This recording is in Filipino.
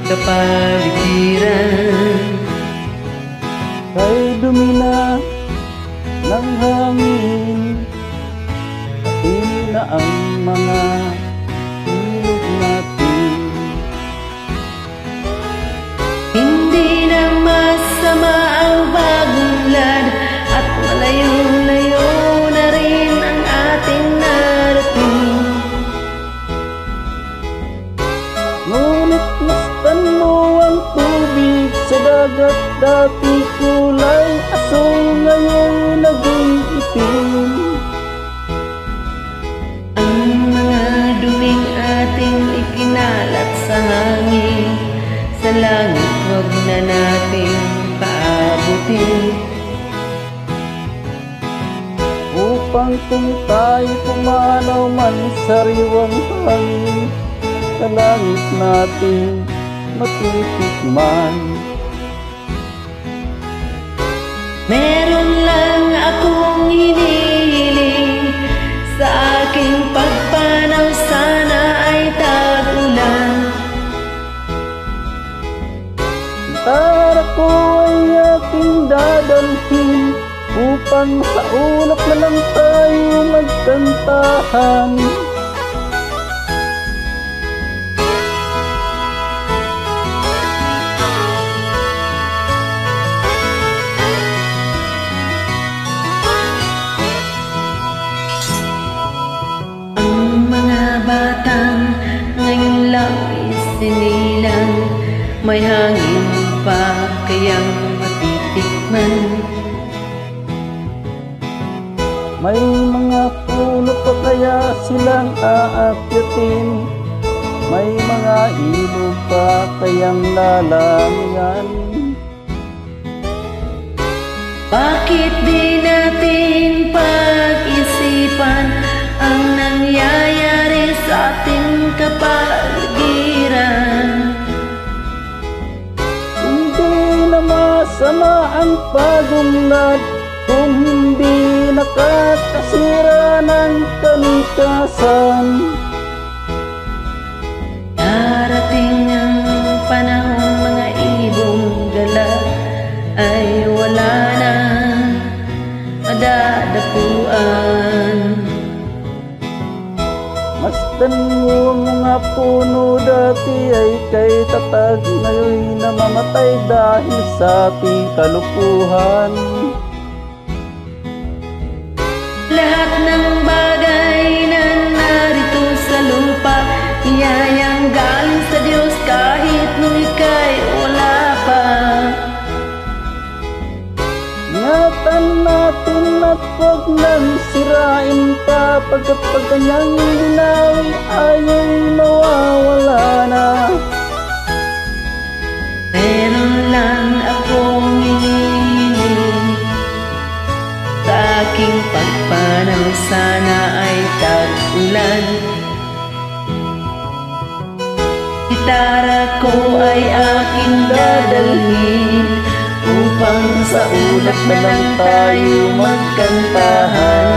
kapaligiran. Kay dumi na ng hangin, pati na ang mga ilog natin. Hindi na masama ang pagunlad, at malayo-layo na rin ang ating narating. Ngunit mastan mo ang tubig sa dagat, dati kulay asul, ngayon naging itim. Ang mga duming ating ikinalat sa hangin, sa langit huwag na nating paabutin. Upang kung tayo pumanaw man sariwang hangin, sa langit natin matitikman. Meron lang akong hinihiling, sa aking pagpanaw sana ay tag-ulan. Tara ko ay aking dadalhin, upang sa ulap na lang tayo magkantahan. Batang ngayon lang isinilang, may hangin pa kayang matitikman. May mga puno pa kaya silang aakyatin, may mga ilog pa kayang lalangan. Bakit di natin pag-isipan ang nangyayari sa ating kapaligiran? Hindi na masama ang pagunlad, kung hindi nakakasira ng kalikasan. Darating ang panahon, mga ibong gala ay wala na madadapuan. Mastan mo mga puno dati ay kay tatag, ngayon namamatay dahil sa ating kalukuhan. Lahat ng bagay na narito sa lupa, biyayang galing sa Diyos kahit nung ika'y wala pa. Ingatan natin at huwag nang sirain pa, pagkat pag kanyang binawi aya'y mawawala na. Meron lang akong hinihiling, sa aking pagpanaw sana ay tag-ulan. Gitara ko ay aking dadalhin, upang sa ulap na lang tayo magkantahan.